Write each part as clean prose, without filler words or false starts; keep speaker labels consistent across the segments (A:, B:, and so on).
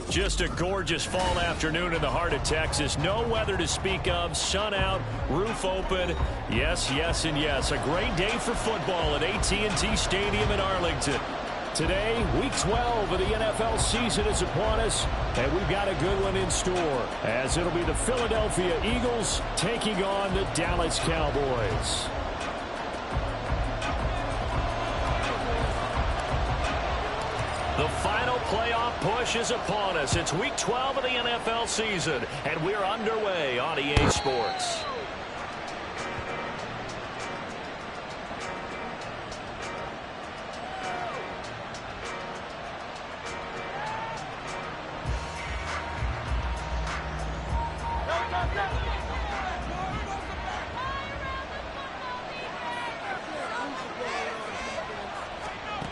A: Just a gorgeous fall afternoon in the heart of Texas. No weather to speak of. Sun out, roof open. Yes, yes, and yes. A great day for football at AT&T Stadium in Arlington. Today, Week 12 of the NFL season is upon us, and we've got a good one in store, as it'll be the Philadelphia Eagles taking on the Dallas Cowboys. The final playoff push is upon us. It's Week 12 of the NFL season, and we're underway on EA Sports.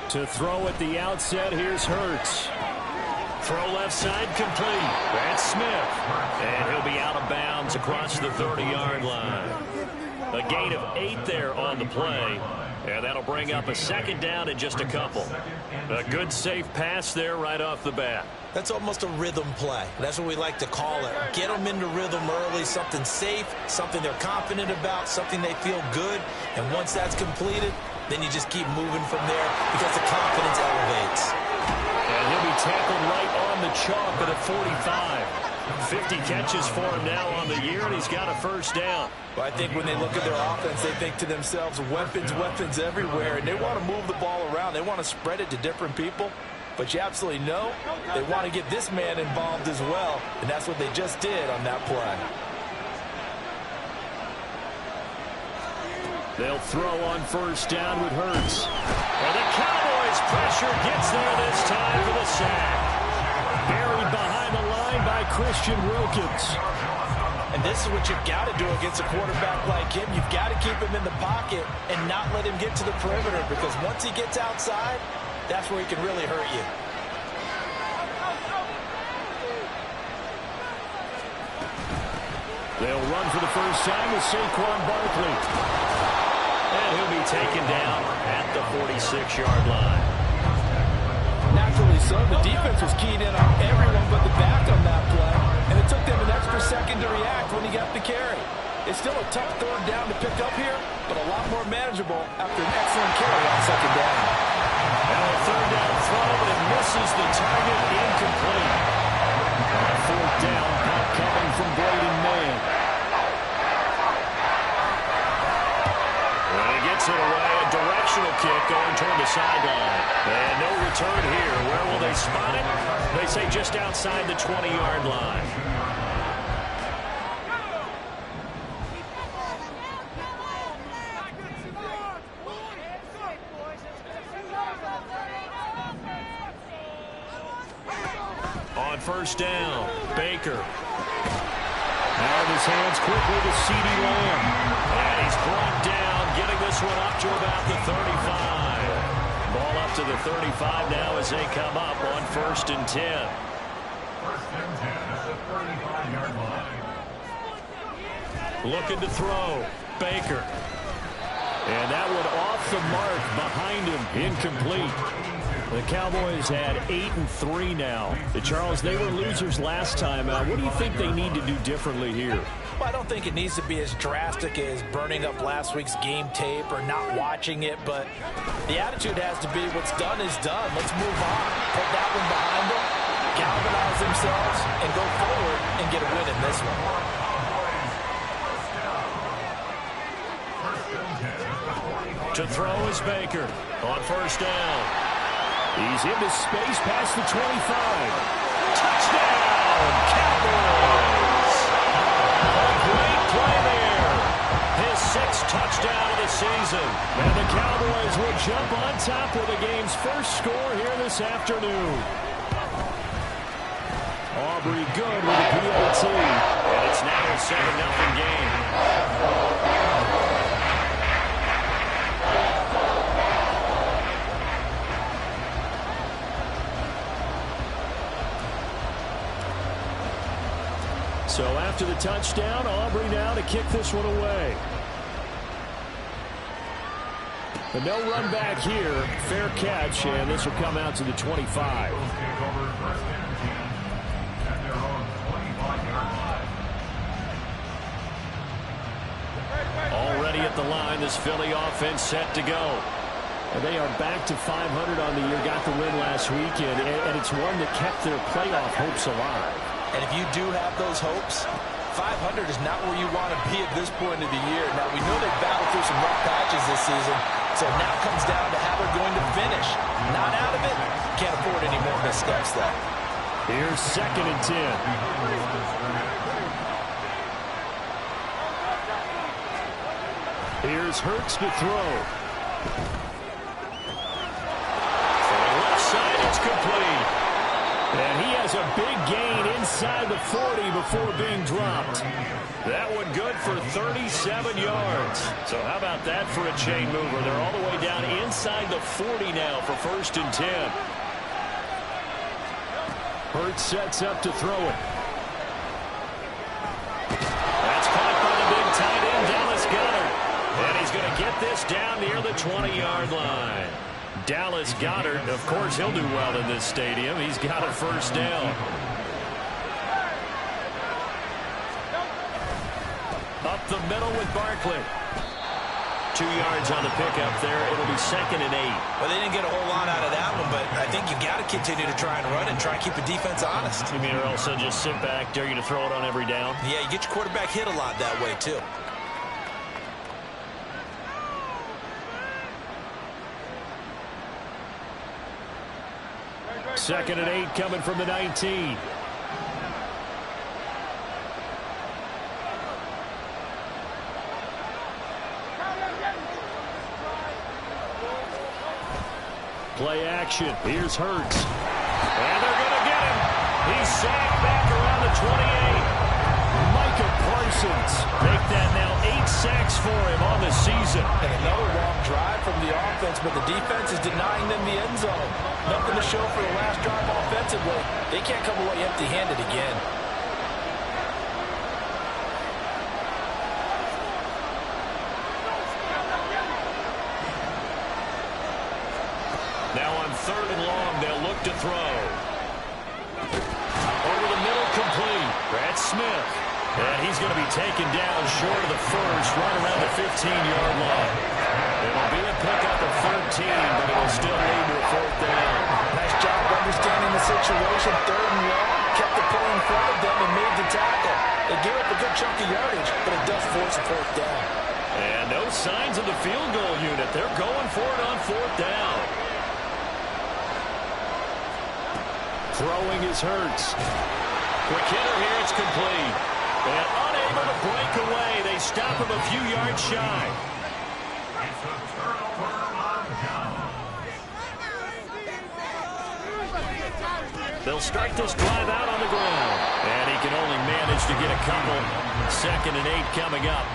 A: To throw at the outset, here's Hurts. Throw left side complete. That's Smith. And he'll be out of bounds across the 30-yard line. A gain of 8 there on the play. And that'll bring up a second down in just a couple. A good safe pass there right off the bat.
B: That's almost a rhythm play. That's what we like to call it. Get them into rhythm early, something safe, something they're confident about, something they feel good. And once that's completed, then you just keep moving from there because the confidence elevates.
A: And he'll be tackled right on the chalk at a 45. 50 catches for him now on the year, and he's got a first down.
B: Well, I think when they look at their offense, they think to themselves, weapons, weapons everywhere, and they want to move the ball around. They want to spread it to different people. But you absolutely know they want to get this man involved as well, and that's what they just did on that play.
A: They'll throw on first down with Hurts. And the Cowboys' pressure gets there this time for the sack. Buried behind the line by Christian Wilkins.
B: And this is what you've got to do against a quarterback like him. You've got to keep him in the pocket and not let him get to the perimeter, because once he gets outside, that's where he can really hurt you.
A: They'll run for the first time with Saquon Barkley. And he'll be taken down at the 46-yard line.
B: Naturally so. The defense was keyed in on everyone but the back on that play, and it took them an extra second to react when he got the carry. It's still a tough third down to pick up here, but a lot more manageable after an excellent carry on second down.
A: And a third down throw, but it misses the target, incomplete. And a fourth down punt coming from Braden Mann. When he gets it away, a directional kick going toward the sideline. And no return here. Where will they spot it? They say just outside the 20-yard line. On first down, Baker. Out of his hands quickly to CeeDee Lamb. And he's brought down, getting this one up to about the 35. Ball up to the 35 now as they come up on 1st and 10.
C: 1st and 10 at the 35-yard line.
A: Looking to throw, Baker. And that one off the mark behind him, incomplete. The Cowboys had 8-3 now. Charles, they were losers last time out. What do you think they need to do differently here?
B: Well, I don't think it needs to be as drastic as burning up last week's game tape or not watching it, but the attitude has to be what's done is done. Let's move on. Put that one behind them, galvanize themselves, and go forward and get a win in this one.
A: To throw is Baker on first down. He's into space past the 25. Touchdown, Cowboys! A great play there. His 6th touchdown of the season. And the Cowboys will jump on top with the game's first score here this afternoon. Aubrey good with the PAT. And it's now a 7-0 game. So after the touchdown, Aubrey now to kick this one away. But no run back here. Fair catch, and this will come out to the 25. Already at the line, this Philly offense set to go.
D: And they are back to 500 on the year, got the win last weekend, and it's one that kept their playoff hopes alive.
B: And if you do have those hopes, 500 is not where you want to be at this point of the year. Now, we know they've battled through some rough patches this season, so now it comes down to how they're going to finish. Not out of it, can't afford any more missteps there.
A: Here's 2nd and 10.
D: Here's Hurts to throw.
A: For the left side, it's complete.
D: And he has a big gain inside the 40 before being dropped.
A: That one good for 37 yards. So how about that for a chain mover? They're all the way down inside the 40 now for 1st and 10.
D: Hurts sets up to throw it.
A: That's caught by the big tight end, Dallas Goedert. And he's going to get this down near the 20-yard line. Dallas Goedert, of course, he'll do well in this stadium. He's got a 1st down. Up the middle with Barkley. 2 yards on the pickup there. It'll be 2nd and 8.
B: Well, they didn't get a whole lot out of that one, but I think you got to continue to try and run and try and keep the defense honest.
A: You mean or else they'll just sit back, dare you to throw it on every down?
B: Yeah, you get your quarterback hit a lot that way, too.
D: 2nd and 8 coming from the 19. Play action. Here's Hurts.
A: And they're going to get him. He's sacked back around the 28.
D: Micah Parsons.
A: Make that now 8 sacks for him on the season.
B: And another long drive from the offense, but the defense is denying them the end zone. Nothing to show for the last drive offensively. They can't come away empty-handed again.
A: Now on 3rd and long, they'll look to throw. Over the middle, complete. Brad Smith. And he's going to be taken down short of the 1st, right around the 15-yard line. It'll be a pickup of 13, but it'll still lead to a 4th down.
B: Nice job understanding the situation. 3rd and long, kept the play in front of them and made the tackle. They gave up a good chunk of yardage, but it does force a 4th down.
A: And no signs of the field goal unit. They're going for it on 4th down.
D: Throwing is Hurts.
A: Quick hitter here, it's complete. And unable to break away. They stop him a few yards shy.
C: It's a turnover on down.
A: They'll start this drive out on the ground. And he can only manage to get a couple. 2nd and 8 coming up.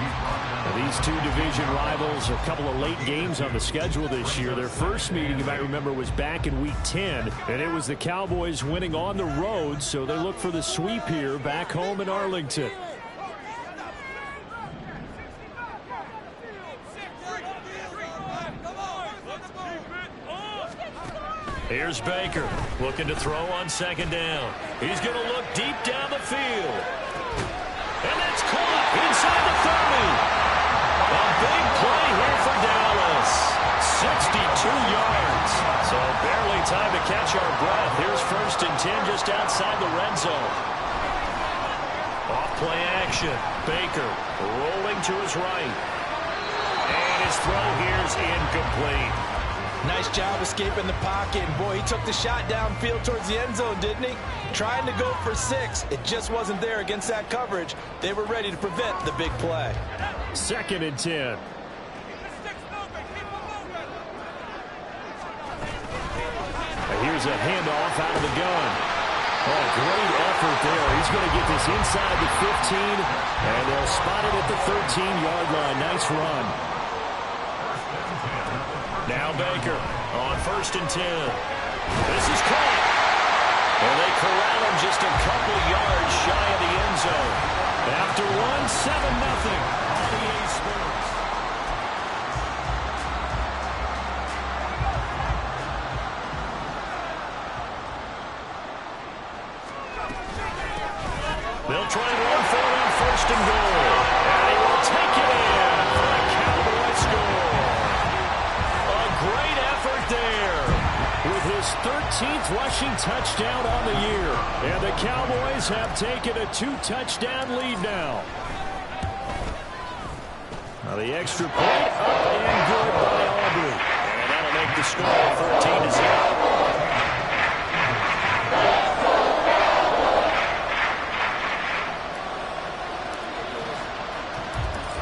D: Now, these two division rivals, a couple of late games on the schedule this year. Their first meeting, you might remember, was back in Week 10. And it was the Cowboys winning on the road, so they look for the sweep here back home in Arlington.
A: Here's Baker looking to throw on 2nd down. He's going to look deep down the field. And that's caught inside the 30. A big play here for Dallas. 62 yards. So barely time to catch our breath. Here's 1st and 10 just outside the red zone. Off play action. Baker rolling to his right. And his throw here's incomplete.
B: Nice job escaping the pocket. And boy, he took the shot downfield towards the end zone, didn't he? Trying to go for 6. It just wasn't there against that coverage. They were ready to prevent the big play.
D: 2nd and 10. Here's a handoff out of the gun. Oh, great effort there. He's going to get this inside the 15, and they'll spot it at the 13-yard line. Nice run.
A: Now Baker on 1st and 10. This is caught. And they corral him just a couple yards shy of the end zone. After one, 7-0. PA Spurs. They'll try and run for it on 1st and goal. And he will take it in. right there with his 13th rushing touchdown on the year. And the Cowboys have taken a 2-touchdown lead now. Now the extra point up and good by Aubrey. And that'll make the score 14-0.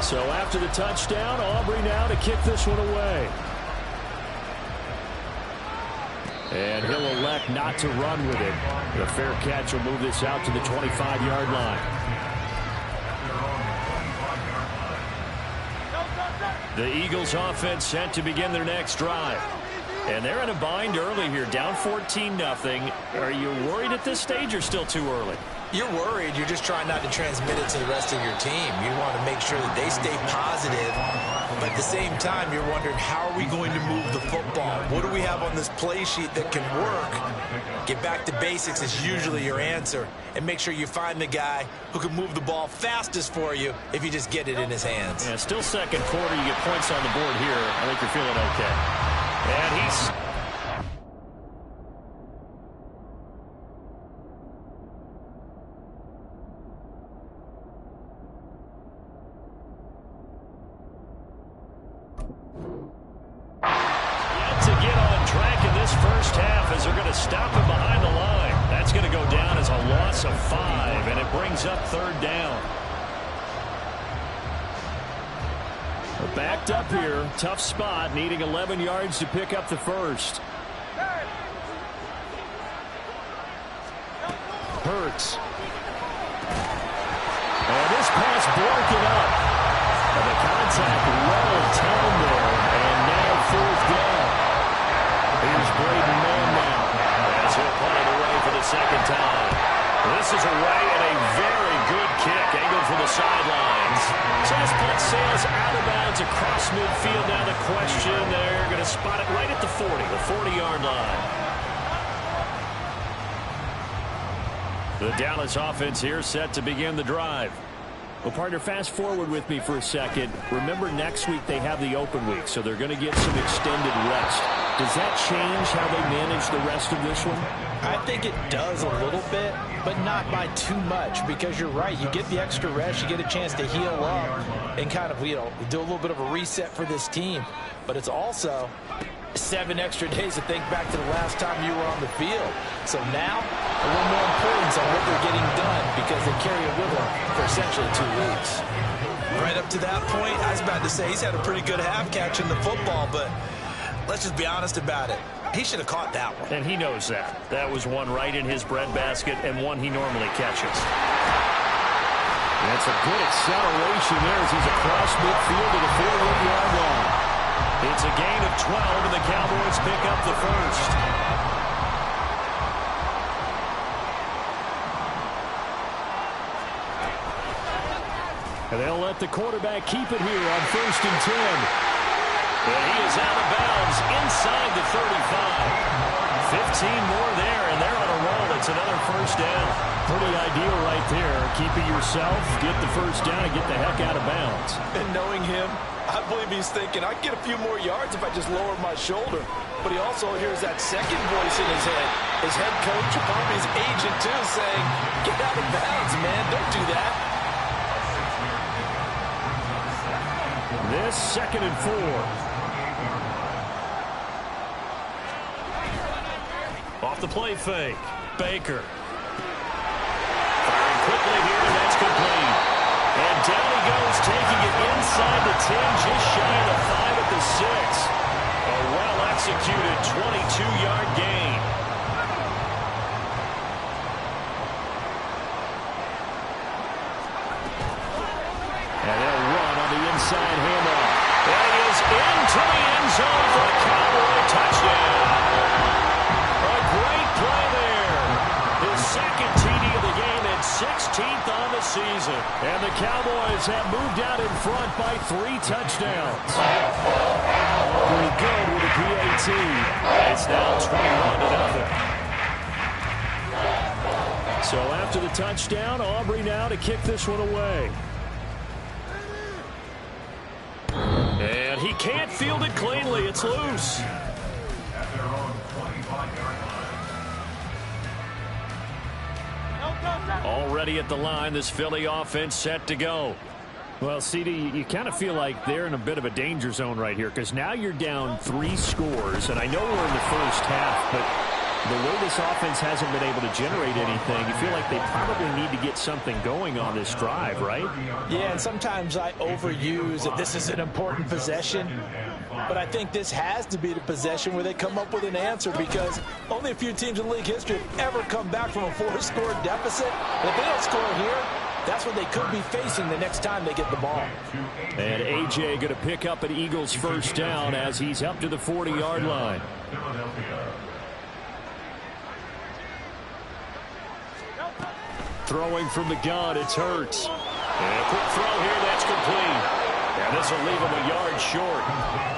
A: So after the touchdown, Aubrey now to kick this one away. And he'll elect not to run with it. The fair catch will move this out to the 25-yard line. The Eagles offense set to begin their next drive. And they're in a bind early here, down 14-0. Are you worried at this stage or still too early?
B: You're worried. You're just trying not to transmit it to the rest of your team. You want to make sure that they stay positive. But at the same time, you're wondering, how are we going to move the football? What do we have on this play sheet that can work? Get back to basics is usually your answer. And make sure you find the guy who can move the ball fastest for you if you just get it in his hands.
A: Yeah, still second quarter. You get points on the board here. I think you're feeling okay. And he's... stop him behind the line. That's going to go down as a loss of 5, and it brings up third down. We're backed up here. Tough spot, needing 11 yards to pick up the first. Hurts. And this pass broken up. And the contact low down there, and now fourth down. Here's Braden Mann now. He'll punt it away for the second time. This is away and a very good kick, angled from the sidelines. So this punt sails out of bounds across midfield. Now the question, they're going to spot it right at the 40-yard line. The Dallas offense here set to begin the drive. Well, partner, fast forward with me for a second. Remember, next week they have the open week, so they're going to get some extended rest. Does that change how they manage the rest of this one?
B: I think it does a little bit, but not by too much, because you're right. You get the extra rest, you get a chance to heal up and kind of, do a little bit of a reset for this team. But it's also 7 extra days to think back to the last time you were on the field. So now, a little more importance on what they're getting done, because they carry it with them for essentially 2 weeks. Right up to that point, I was about to say he's had a pretty good half catching the football, but let's just be honest about it. He should have caught that one.
A: And he knows that. That was one right in his breadbasket and one he normally catches. That's a good acceleration there as he's across midfield to the 4-yard line. It's a gain of 12, and the Cowboys pick up the first. And they'll let the quarterback keep it here on 1st and 10. And he is out of bounds inside the 35. 15 more there, and they're on a roll. It's another first down. Pretty ideal right there. Keep it yourself, get the first down, and get the heck out of bounds.
B: And knowing him, I believe he's thinking, I can get a few more yards if I just lower my shoulder. But he also hears that second voice in his head. His head coach, or probably his agent too, saying, get out of bounds, man. Don't do that.
A: This 2nd and 4. Off the play fake. Baker. Firing quickly here, and that's complete. And down he goes, taking it inside the 10, just shy of the 5 at the 6. A well-executed 22-yard gain. And they'll run on the inside handoff. That is into the end zone for a Cowboy touchdown. A great play there. His second TD of the game and 16th on the season. And the Cowboys have moved out in front by 3 touchdowns. Pretty good with a PAT. It's now 21-0. So after the touchdown, Aubrey now to kick this one away. And he can't field it cleanly. It's loose. ready at the line. This Philly offense set to go.
D: Well, CD, you kind of feel like they're in a bit of a danger zone right here because now you're down 3 scores, and I know we're in the first half, but the way this offense hasn't been able to generate anything, you feel like they probably need to get something going on this drive, right?
B: Yeah, and sometimes I overuse that this is an important possession, but I think this has to be the possession where they come up with an answer because only a few teams in league history have ever come back from a 4-score deficit. And if they don't score here, that's what they could be facing the next time they get the ball.
A: And A.J. going to pick up an Eagles first down as he's up to the 40-yard line. Throwing from the gun, it's Hurts. And a quick throw here, that's complete. And this will leave him a yard short.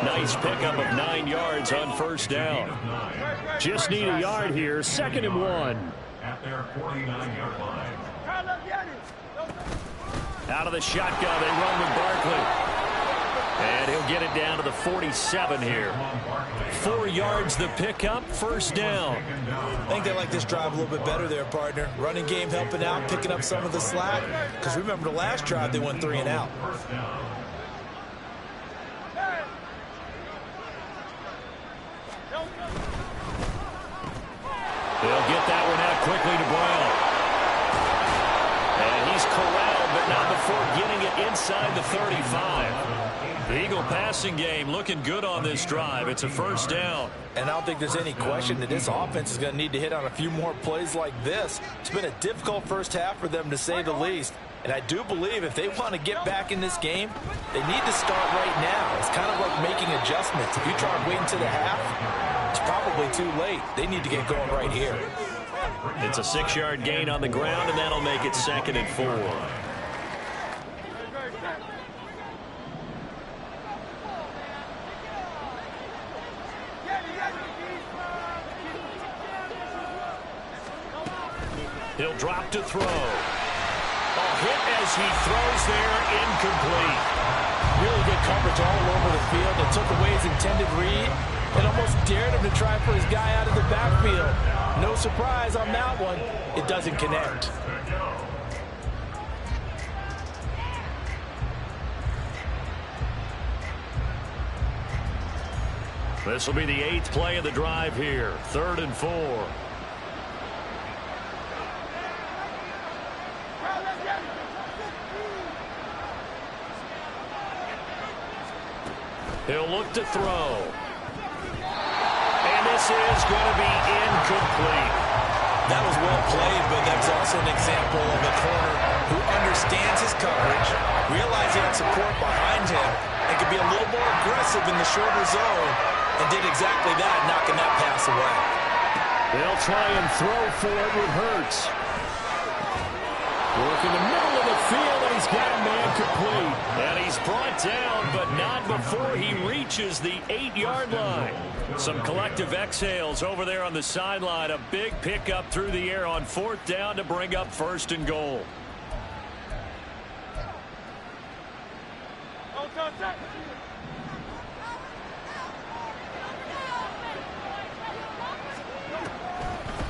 A: Nice pickup of 9 yards on first down.
D: Just need a yard here, 2nd and 1.
C: At their 49-yard line.
A: Out of the shotgun, they run with Barkley. And he'll get it down to the 47 here. 4 yards the pickup, first down.
B: I think they like this drive a little bit better there, partner. Running game helping out, picking up some of the slack. Because remember the last drive, they went 3 and out.
A: They'll get that one out quickly to Brown. And he's corralled, but not before getting it inside the 35. The Eagle passing game looking good on this drive. It's a first down.
B: And I don't think there's any question that this offense is going to need to hit on a few more plays like this. It's been a difficult first half for them, to say the least. And I do believe if they want to get back in this game, they need to start right now. It's kind of like making adjustments. If you try to wait until the half, it's probably too late. They need to get going right here.
A: It's a 6-yard gain on the ground, and that'll make it 2nd and 4. He'll drop to throw. A hit as he throws there, incomplete.
B: Really good coverage all over the field. It took away his intended read and almost dared him to try for his guy out of the backfield. No surprise on that one. It doesn't connect.
A: This will be the 8th play of the drive here. 3rd and 4. He'll look to throw. And this is going to be incomplete.
B: That was well played, but that's also an example of a corner who understands his coverage, realized he had support behind him, and could be a little more aggressive in the shorter zone, and did exactly that, knocking that pass away.
A: They'll try and throw for it with Hurts. Work in the middle of the field, and he's got a man complete. And he's brought down, but not before he reaches the 8-yard line. Some collective exhales over there on the sideline. A big pickup through the air on 4th down to bring up 1st and goal.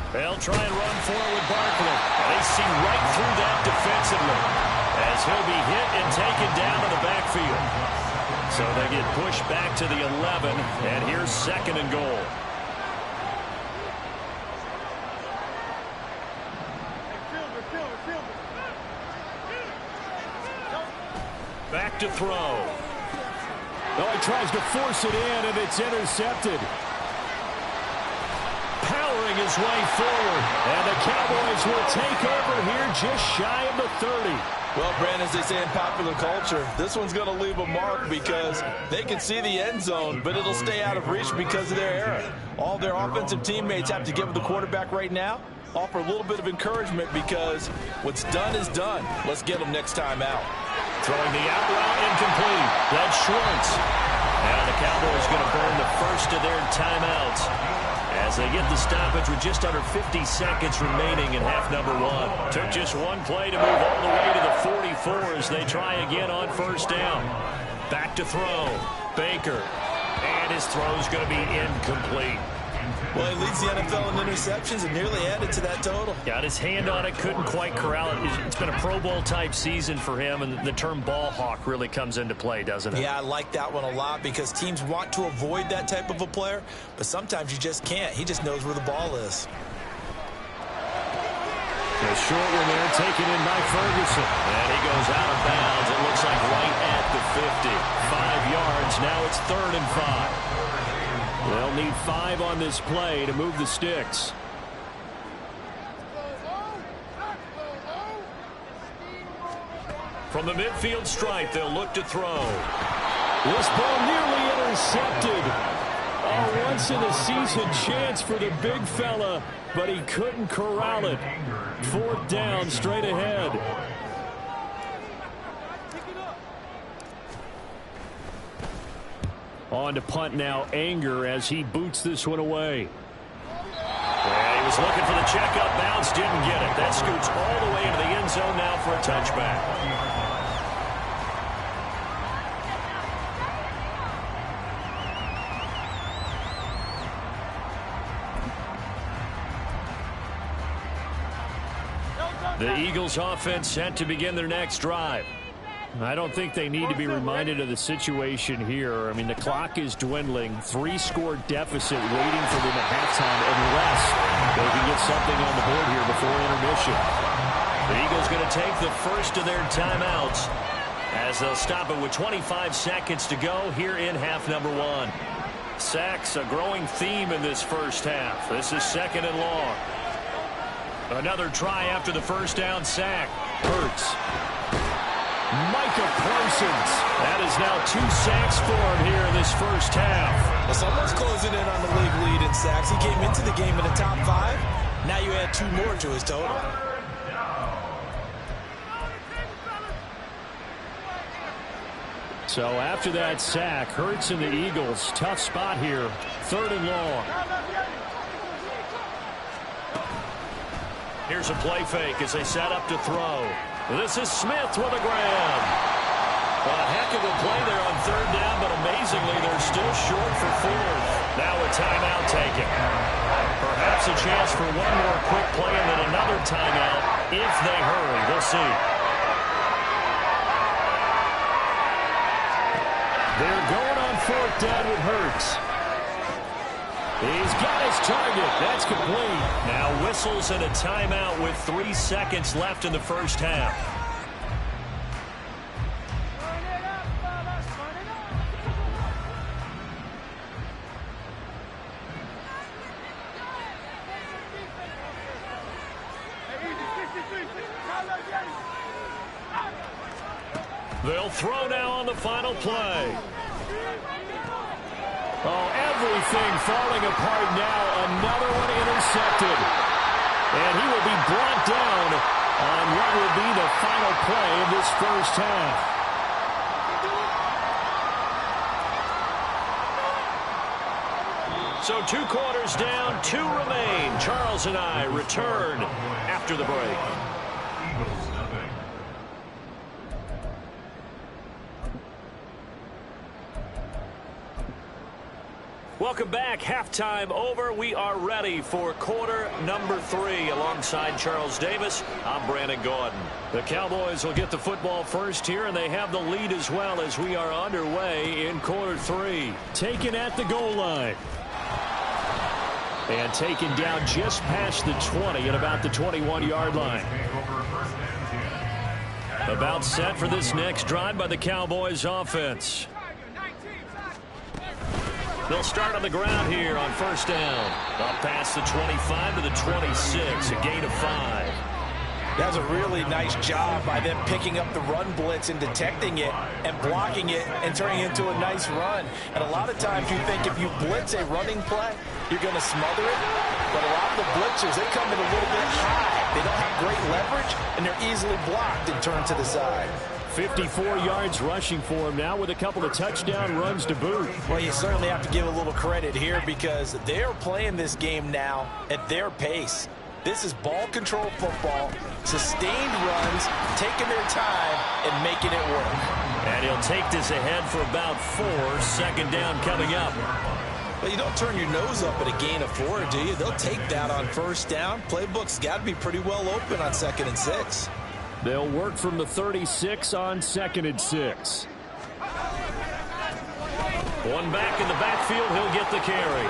A: They'll try and run forward with Barkley. They see right through that defensively as he'll be hit and taken down to the backfield. So they get pushed back to the 11, and here's 2nd and goal. Back to throw. Oh, he tries to force it in, and it's intercepted. Powering his way forward, and the Cowboys will take over here just shy of the 30.
B: Well, Brandon, as they say in popular culture, this one's going to leave a mark because they can see the end zone, but it'll stay out of reach because of their error. All their offensive teammates have to give the quarterback right now, offer a little bit of encouragement because what's done is done. Let's get them next time out.
A: Throwing the out route incomplete. That's Schwartz. And the Cowboys going to burn the first of their timeouts as they get the stoppage with just under 50 seconds remaining in half number 1. Took just one play to move all the way to the 44 as they try again on 1st down. Back to throw. Baker. And his throw's going to be incomplete.
B: Well, he leads the NFL in interceptions and nearly added to that total.
A: Got his hand on it, couldn't quite corral it. It's been a Pro Bowl type season for him, and the term ball hawk really comes into play, doesn't it?
B: Yeah, I like that one a lot because teams want to avoid that type of a player, but sometimes you just can't. He just knows where the ball is.
A: The short one there taken in by Ferguson. And he goes out of bounds. It looks like right at the 50. 5 yards. Now it's 3rd and 5. They'll need 5 on this play to move the sticks. From the midfield stripe, they'll look to throw. This ball nearly intercepted. A once-in-a-season chance for the big fella, but he couldn't corral it. 4th down, straight ahead. On to punt now, Anger, as he boots this one away. Yeah, he was looking for the checkup bounce, didn't get it. That scoots all the way into the end zone now for a touchback. The Eagles offense set to begin their next drive. I don't think they need to be reminded of the situation here. I mean, the clock is dwindling. 3-score deficit waiting for them at halftime unless they can get something on the board here before intermission. The Eagles going to take the first of their timeouts as they'll stop it with 25 seconds to go here in half number 1. Sacks, a growing theme in this first half. This is 2nd and long. Another try after the first down sack. Hurts. Micah Parsons. That is now 2 sacks for him here in this first half.
B: Well, someone's closing in on the league lead in sacks. He came into the game in the top 5. Now you add 2 more to his total.
A: So after that sack, Hurts and the Eagles, tough spot here. 3rd and long. Here's a play fake as they set up to throw. This is Smith with a grab. A heck of a play there on 3rd down, but amazingly, they're still short for 4th. Now a timeout taken. Perhaps a chance for one more quick play and then another timeout if they hurry. We'll see. They're going on 4th down with Hurts. He's got his target. That's complete. Now whistles and a timeout with 3 seconds left in the first half. They'll throw now on the final play. Oh, everything falling apart now. Another one intercepted. And he will be brought down on what will be the final play of this first half. So 2 quarters down, 2 remain. Charles and I return after the break. Welcome back. Halftime over. We are ready for quarter number 3. Alongside Charles Davis, I'm Brandon Gordon. The Cowboys will get the football first here, and they have the lead as well as we are underway in quarter 3. Taken at the goal line. And taken down just past the 20 at about the 21-yard line. About set for this next drive by the Cowboys offense. They'll start on the ground here on 1st down. Up past the 25 to the 26, a gain of 5.
B: That was a really nice job by them picking up the run blitz and detecting it and blocking it and turning it into a nice run. And a lot of times you think if you blitz a running play, you're going to smother it. But a lot of the blitzers, they come in a little bit high. They don't have great leverage, and they're easily blocked and turned to the side.
A: 54 yards rushing for him now with a couple of touchdown runs to boot.
B: Well, you certainly have to give a little credit here because they're playing this game now at their pace. This is ball control football, sustained runs, taking their time and making it work.
A: And he'll take this ahead for about 4. 2nd down coming up.
B: Well, you don't turn your nose up at a gain of 4, do you? They'll take that on first down. Playbook's got to be pretty well open on 2nd and 6.
D: They'll work from the 36 on 2nd and 6.
A: One back in the backfield, he'll get the carry.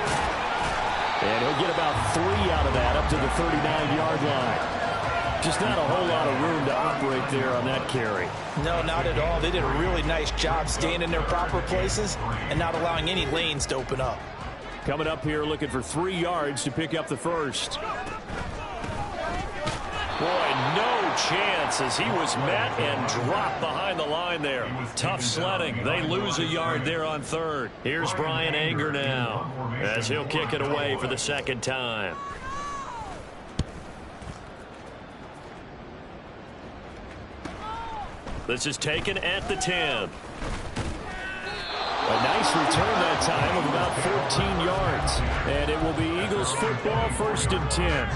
D: And he'll get about 3 out of that up to the 39-yard line. Just not a whole lot of room to operate there on that carry.
B: No, not at all. They did a really nice job staying in their proper places and not allowing any lanes to open up.
D: Coming up here looking for 3 yards to pick up the first.
A: Boy, no chance as he was met and dropped behind the line there. Tough sledding. They lose a yard there on 3rd. Here's Brian Anger now as he'll kick it away for the 2nd time. This is taken at the 10.
D: A nice return that time of about 14 yards. And it will be Eagles football, 1st and 10.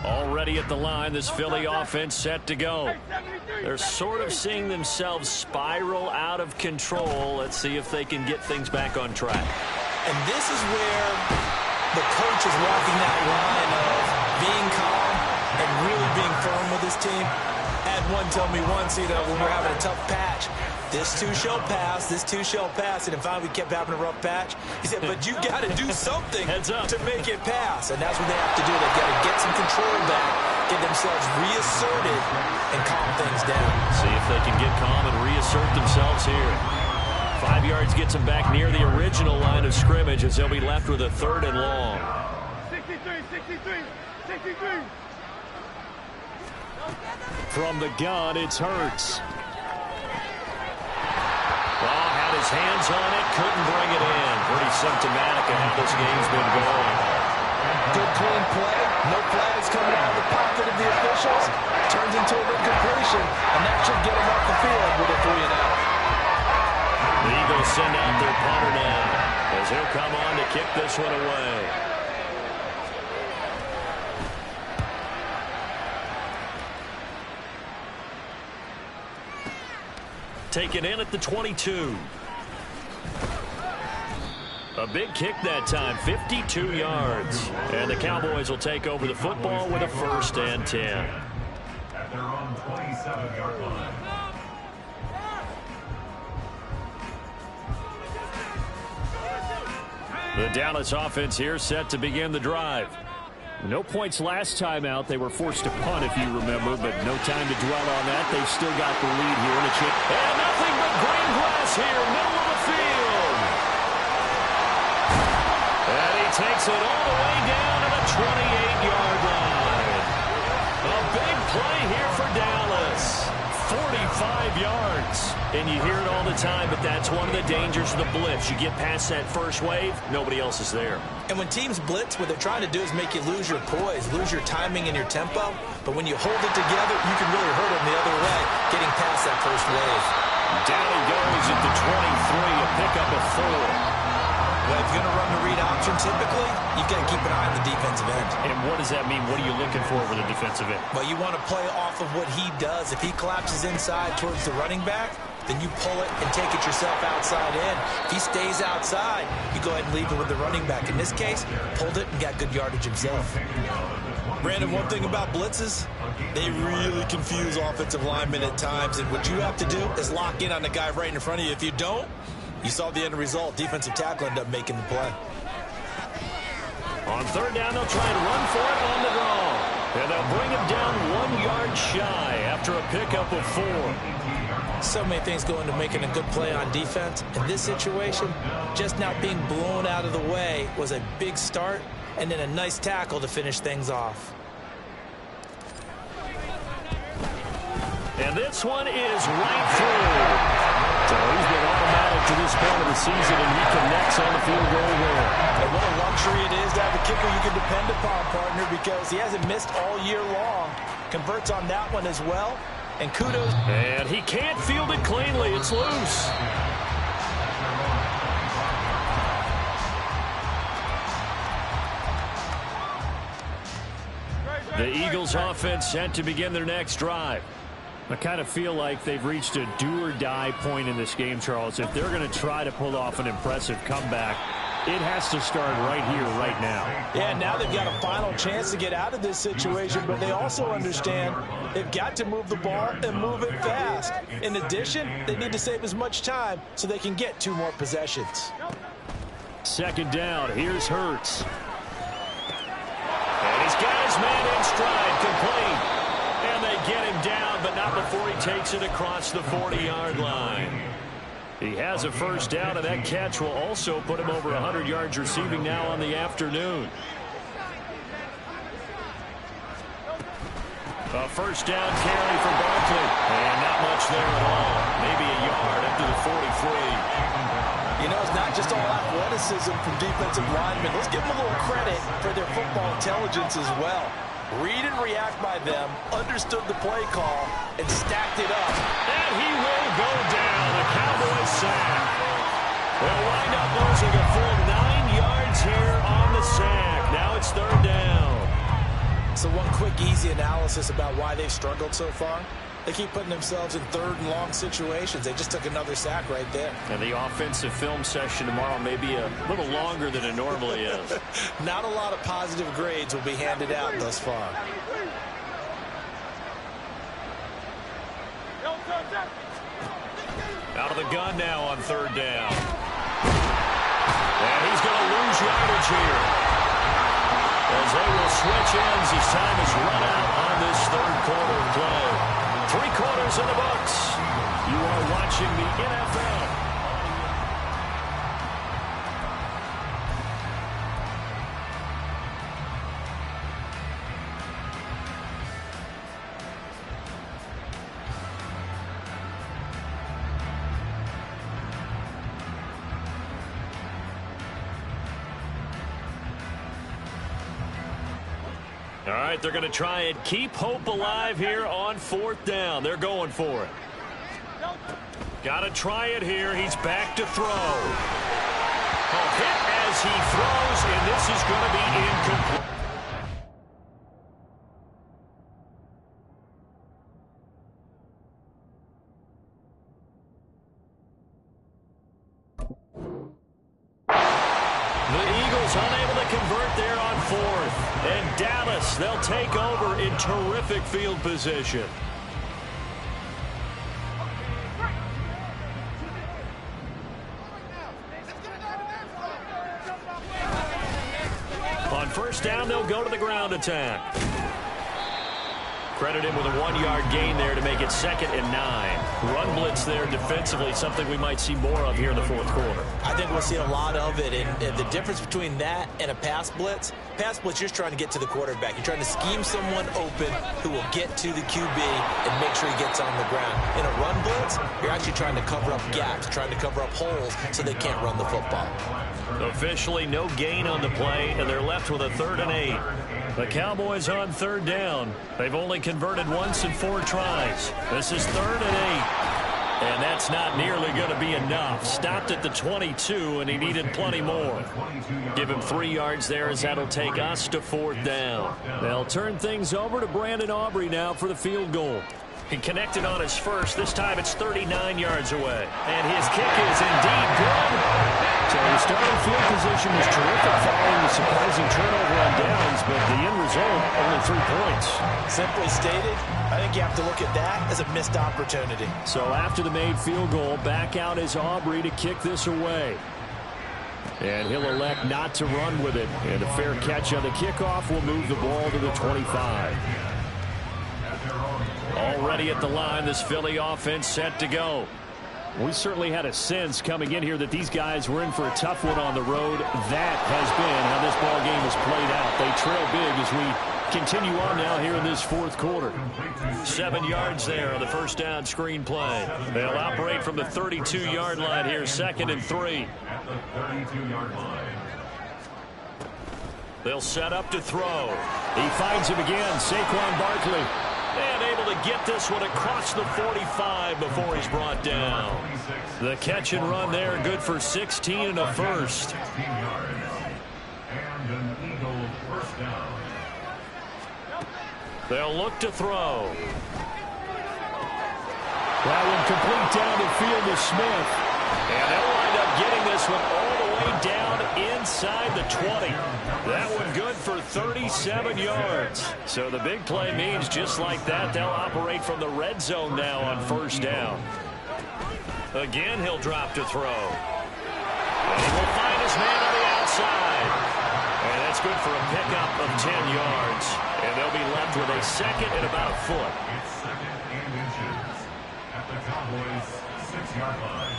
A: Already at the line, this Philly offense set to go. They're sort of seeing themselves spiral out of control. Let's see if they can get things back on track.
B: And this is where the coach is walking that line of being calm and really being firm with his team. I had one tell me once, when we're having a tough patch, this too shall pass, this too shall pass. And finally we kept having a rough patch. He said, but you got to do something to make it pass. And that's what they have to do. They've got to get some control back, get themselves reasserted, and calm things down.
A: See if they can get calm and reassert themselves here. 5 yards gets them back near the original line of scrimmage as they'll be left with a 3rd and long.
E: 63.
D: From the gun, it's Hurts.
A: Well, had his hands on it, couldn't bring it in. Pretty symptomatic of how this game's been going.
B: Good clean play. No flags coming out of the pocket of the officials. Turns into an incompletion, and that should get him off the field with a 3 and out.
A: The Eagles send out their punter now as he'll come on to kick this one away. Taken in at the 22. A big kick that time, 52 yards. And the Cowboys will take over the football with a 1st and 10.
C: At their own 27-yard line.
A: The Dallas offense here set to begin the drive.
D: No points last time out. They were forced to punt, if you remember, but no time to dwell on that. They've still got the lead here in a chip.
A: And nothing but green grass here, middle of the field. And he takes it all the way down to the 28-yard line. A big play here for Dallas. 45 yards. And you hear it all the time, but that's one of the dangers of the blitz. You get past that first wave, nobody else is there.
B: And when teams blitz, what they're trying to do is make you lose your poise, lose your timing and your tempo. But when you hold it together, you can really hurt them the other way, getting past that first wave.
A: Down he goes at the 23, a pickup of 4.
B: Well, if you're going to run the read option, typically, you've got to keep an eye on the defensive end.
A: And what does that mean? What are you looking for with the defensive end?
B: Well, you want to play off of what he does. If he collapses inside towards the running back, then you pull it and take it yourself outside in. If he stays outside, you go ahead and leave it with the running back. In this case, pulled it and got good yardage himself. Brandon, one thing about blitzes, they really confuse offensive linemen at times. And what you have to do is lock in on the guy right in front of you. If you don't, you saw the end result. Defensive tackle ended up making the play.
A: On 3rd down, they'll try and run for it on the draw. And they'll bring him down 1 yard shy after a pickup of 4.
B: So many things go into making a good play on defense. In this situation, just not being blown out of the way was a big start, and then a nice tackle to finish things off.
A: And this one is right through.
D: So he's been automatic to this point of the season, and he connects on the field goal there.
B: And what a luxury it is to have a kicker you can depend upon, partner, because he hasn't missed all year long. Converts on that one as well. And kudos.
A: And he can't field it cleanly. It's loose. The Eagles offense set to begin their next drive.
D: I kind of feel like they've reached a do-or-die point in this game, Charles. If they're going to try to pull off an impressive comeback, it has to start right here, right now.
B: Yeah, now they've got a final chance to get out of this situation, but they also understand they've got to move the ball and move it fast. In addition, they need to save as much time so they can get 2 more possessions.
D: Second down, here's Hurts.
A: And he's got his man in stride, complete. And they get him down, but not before he takes it across the 40-yard line. He has a first down, and that catch will also put him over 100 yards receiving now on the afternoon. A first down carry for Barkley. And not much there at all. Maybe a yard up to the 43.
B: You know, it's not just all athleticism from defensive linemen. Let's give them a little credit for their football intelligence as well. Read and react by them, understood the play call, and stacked it up.
A: And he will go down. A Cowboys sack. They'll wind up losing a full 9 yards here on the sack. Now it's third down.
B: So one quick, easy analysis about why they've struggled so far. They keep putting themselves in third and long situations. They just took another sack right there.
A: And the offensive film session tomorrow may be a little longer than it normally is.
B: Not a lot of positive grades will be handed out thus far.
A: Out of the gun now on third down. And he's going to lose yardage here, as they will switch ends as time is run out on this third quarter play. 3 quarters in the books. You are watching the NFL. All right, they're going to try and keep hope alive here on fourth down. They're going for it. Got to try it here. He's back to throw. A hit as he throws, and this is going to be incomplete. The Eagles unable to convert there on fourth. And Dallas, they'll take over in terrific field position. On first down, they'll go to the ground attack. Credit him with a 1-yard gain there to make it 2nd and 9. Run blitz there defensively, something we might see more of here in the fourth quarter.
B: I think we'll see a lot of it, and the difference between that and a pass blitz, you're just trying to get to the quarterback. You're trying to scheme someone open who will get to the QB and make sure he gets on the ground. In a run blitz, you're actually trying to cover up gaps, trying to cover up holes so they can't run the football.
A: Officially no gain on the play, and they're left with a 3rd and 8. The Cowboys on third down. They've only converted once in 4 tries. This is 3rd and 8. And that's not nearly going to be enough. Stopped at the 22, and he needed plenty more. Give him 3 yards there, as that'll take us to 4th down.
D: They'll turn things over to Brandon Aubrey now for the field goal.
A: He connected on his first. This time it's 39 yards away. And his kick is indeed good.
D: So the starting field position was terrific following the surprising turnover on downs, but the end result, only 3 points.
B: Simply stated, I think you have to look at that as a missed opportunity.
D: So after the made field goal, back out is Aubrey to kick this away. And he'll elect not to run with it. And a fair catch on the kickoff will move the ball to the 25.
A: Already at the line, this Philly offense set to go.
D: We certainly had a sense coming in here that these guys were in for a tough one on the road. That has been how this ball game has played out. They trail big as we continue on now here in this 4th quarter.
A: 7 yards there on the first down screen play. They'll operate from the 32-yard line here, 2nd and 3.
C: At the 32-yard line.
A: They'll set up to throw.
D: He finds him again, Saquon Barkley.
A: And able to get this one across the 45 before he's brought down. The catch and run there, good for 16 and a first.
C: 16 yards. And an Eagle first down.
A: They'll look to throw.
D: That one complete down the field to Smith.
A: And they'll wind up getting this one all the way down inside the 20. That one good for 37 yards. So the big play means just like that, they'll operate from the red zone now on first down. Again, he'll drop to throw. And he will find his man on the outside. And that's good for a pickup of 10 yards. And they'll be left with a second and about a foot.
C: It's second and inches at the Cowboys' 6-yard line.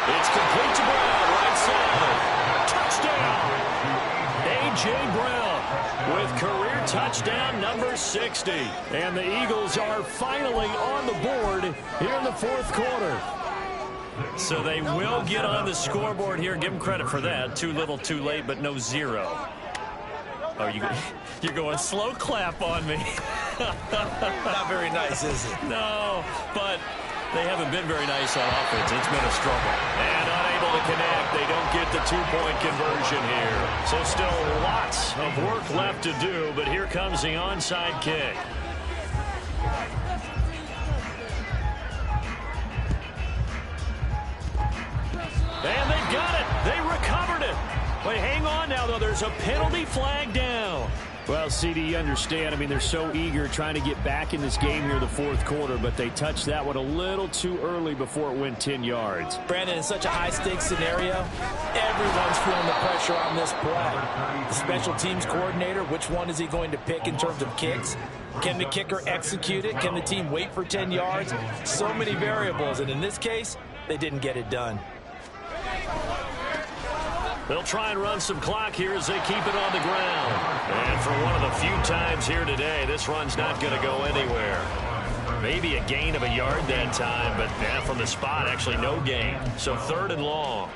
A: It's complete to Brown, right side. Touchdown! A.J. Brown with career touchdown number 60.
D: And the Eagles are finally on the board here in the fourth quarter.
A: So they will get on the scoreboard here. Give them credit for that. Too little, too late, but no zero. Oh, you're going slow clap on me.
B: Not very nice, is it?
A: No, but they haven't been very nice on offense. It's been a struggle. And unable to connect. They don't get the two-point conversion here. So still lots of work left to do, but here comes the onside kick. And they've got it. They recovered it. Wait, hang on now, though. There's a penalty flag down.
D: Well, CD, you understand. I mean, they're so eager trying to get back in this game here in the fourth quarter, but they touched that one a little too early before it went 10 yards.
B: Brandon, in such a high-stakes scenario, everyone's feeling the pressure on this play. The special teams coordinator, which one is he going to pick in terms of kicks? Can the kicker execute it? Can the team wait for 10 yards? So many variables, and in this case, they didn't get it done.
A: They'll try and run some clock here as they keep it on the ground. And for one of the few times here today, this run's not going to go anywhere. Maybe a gain of a yard that time, but from the spot, actually no gain. So third and long.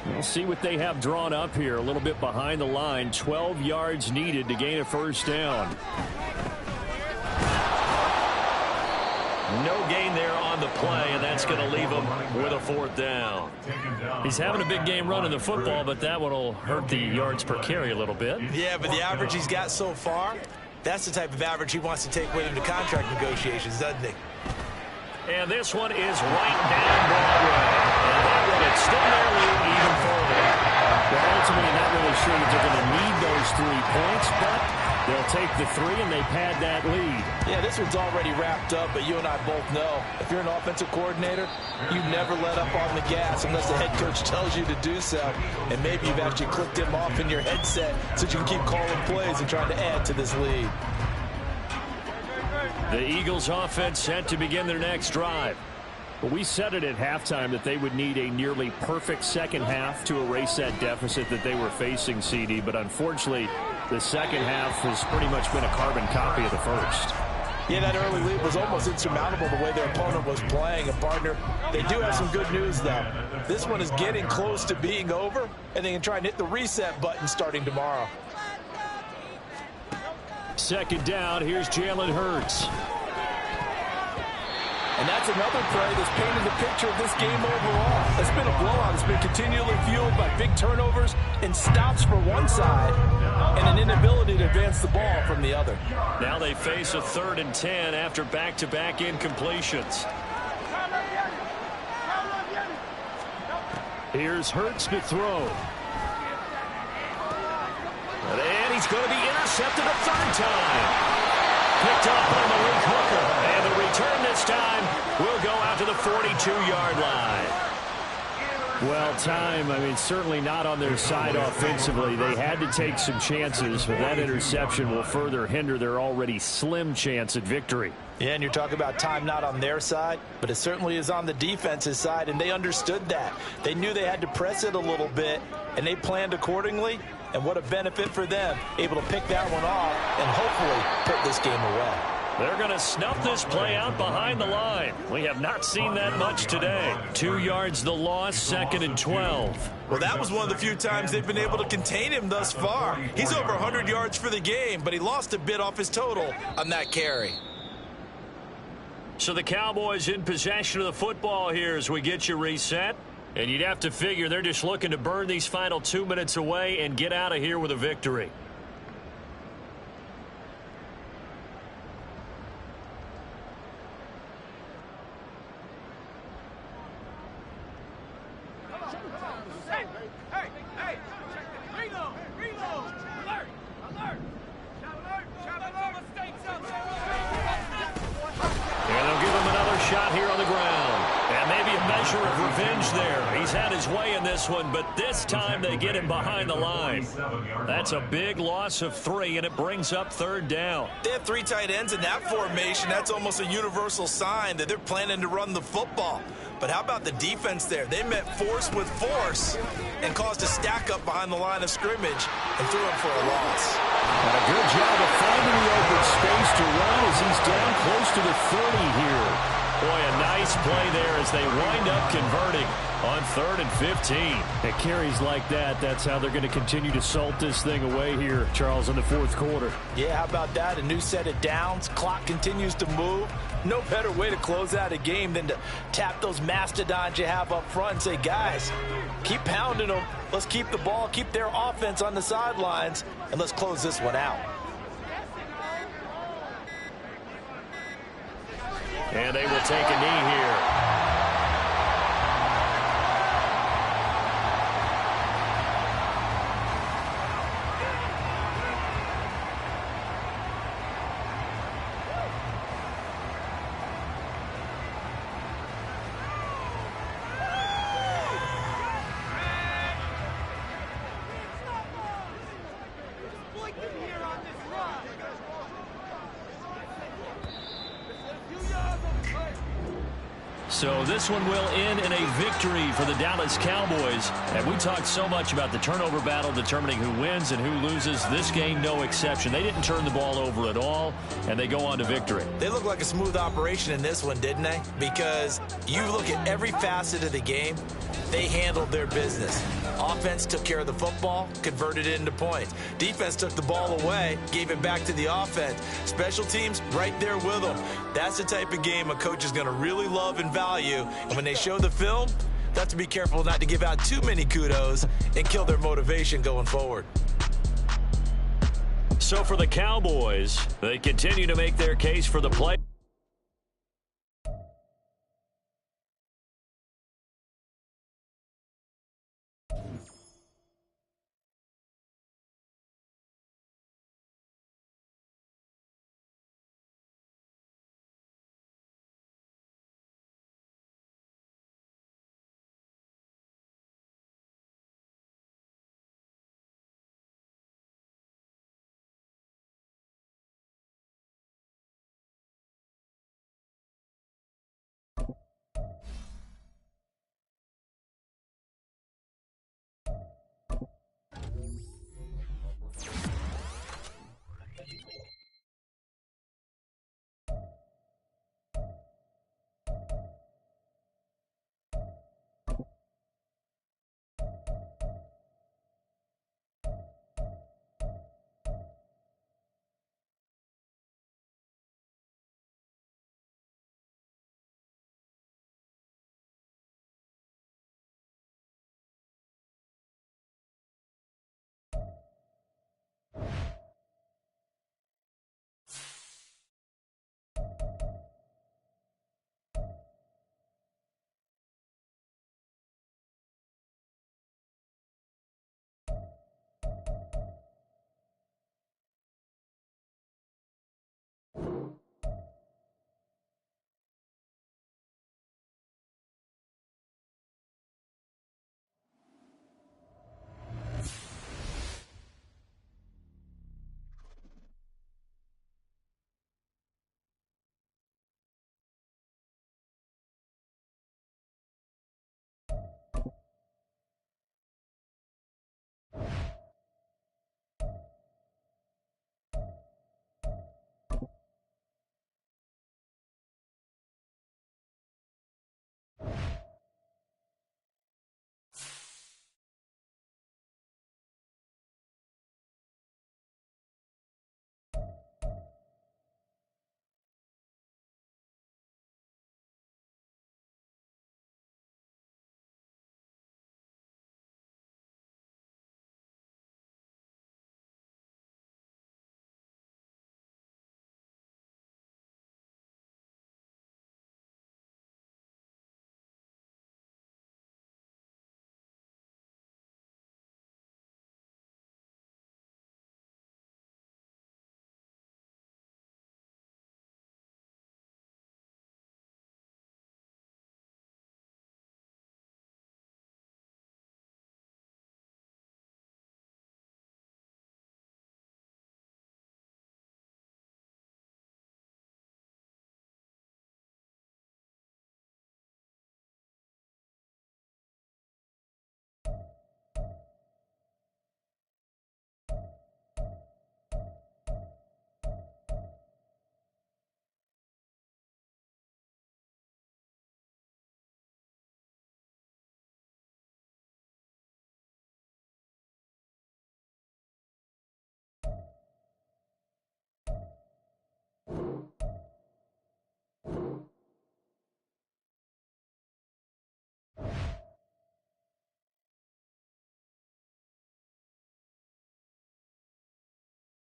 D: We'll see what they have drawn up here. A little bit behind the line. 12 yards needed to gain a first down.
A: No gain there on the play, and that's going to leave him with a fourth down. He's having a big game running the football, but that one will hurt the yards per carry a little bit.
B: Yeah, but the average he's got so far, that's the type of average he wants to take with him to contract negotiations, doesn't he?
A: And this one is right down Broadway. And that one, it's still nearly even further.
D: They're ultimately not really sure that they're going to need those 3 points, but they'll take the 3 and they pad that lead.
B: Yeah, this one's already wrapped up, but you and I both know if you're an offensive coordinator, you never let up on the gas unless the head coach tells you to do so. And maybe you've actually clicked him off in your headset so you can keep calling plays and trying to add to this lead.
A: The Eagles offense set to begin their next drive.
D: But we said it at halftime that they would need a nearly perfect second half to erase that deficit that they were facing, CD. But unfortunately, the second half has pretty much been a carbon copy of the first.
B: Yeah, that early lead was almost insurmountable the way their opponent was playing. And, partner, they do have some good news, though. This one is getting close to being over, and they can try and hit the reset button starting tomorrow.
D: Second down, here's Jalen Hurts.
B: And that's another play that's painted the picture of this game overall. It's been a blowout. It's been continually fueled by big turnovers and stops for one side and an inability to advance the ball from the other.
A: Now they face a 3rd and 10 after back-to-back incompletions.
D: Here's Hurts to throw.
A: And he's going to be intercepted a 3rd time. Picked up by Malik Hooker. And the return this time will go out to the 42-yard line.
D: Well, certainly not on their side offensively. They had to take some chances, but that interception will further hinder their already slim chance at victory.
B: Yeah, and you're talking about time not on their side, but it certainly is on the defense's side, and they understood that. They knew they had to press it a little bit, and they planned accordingly. And what a benefit for them, able to pick that one off and hopefully put this game away.
A: They're going to snuff this play out behind the line. We have not seen that much today. 2 yards the loss, 2nd and 12.
B: Well, that was one of the few times they've been able to contain him thus far. He's over 100 yards for the game, but he lost a bit off his total on that carry.
A: So the Cowboys in possession of the football here as we get you reset. And you'd have to figure they're just looking to burn these final 2 minutes away and get out of here with a victory. Shot here on the ground. And maybe a measure of revenge there. He's had his way in this one, but this time they get him behind the line. That's a big loss of 3, and it brings up 3rd down.
B: They have 3 tight ends in that formation. That's almost a universal sign that they're planning to run the football. But how about the defense there? They met force with force and caused a stack up behind the line of scrimmage and threw him for a loss.
D: And a good job of finding the open space to run as he's down close to the 30 here.
A: Boy, a nice play there as they wind up converting on 3rd and 15.
D: At carries like that, that's how they're going to continue to salt this thing away here, Charles, in the 4th quarter.
B: Yeah, how about that? A new set of downs. Clock continues to move. No better way to close out a game than to tap those mastodons you have up front and say, guys, keep pounding them. Let's keep the ball, keep their offense on the sidelines, and let's close this one out.
A: And they will take a knee here. So this one will end in a victory for the Dallas Cowboys. And we talked so much about the turnover battle determining who wins and who loses. This game, no exception. They didn't turn the ball over at all, and they go on to victory.
B: They look like a smooth operation in this one, didn't they? Because you look at every facet of the game, they handled their business. Offense took care of the football, converted it into points. Defense took the ball away, gave it back to the offense. Special teams right there with them. That's the type of game a coach is going to really love and value. And when they show the film, they have to be careful not to give out too many kudos and kill their motivation going forward.
A: So for the Cowboys, they continue to make their case for the play.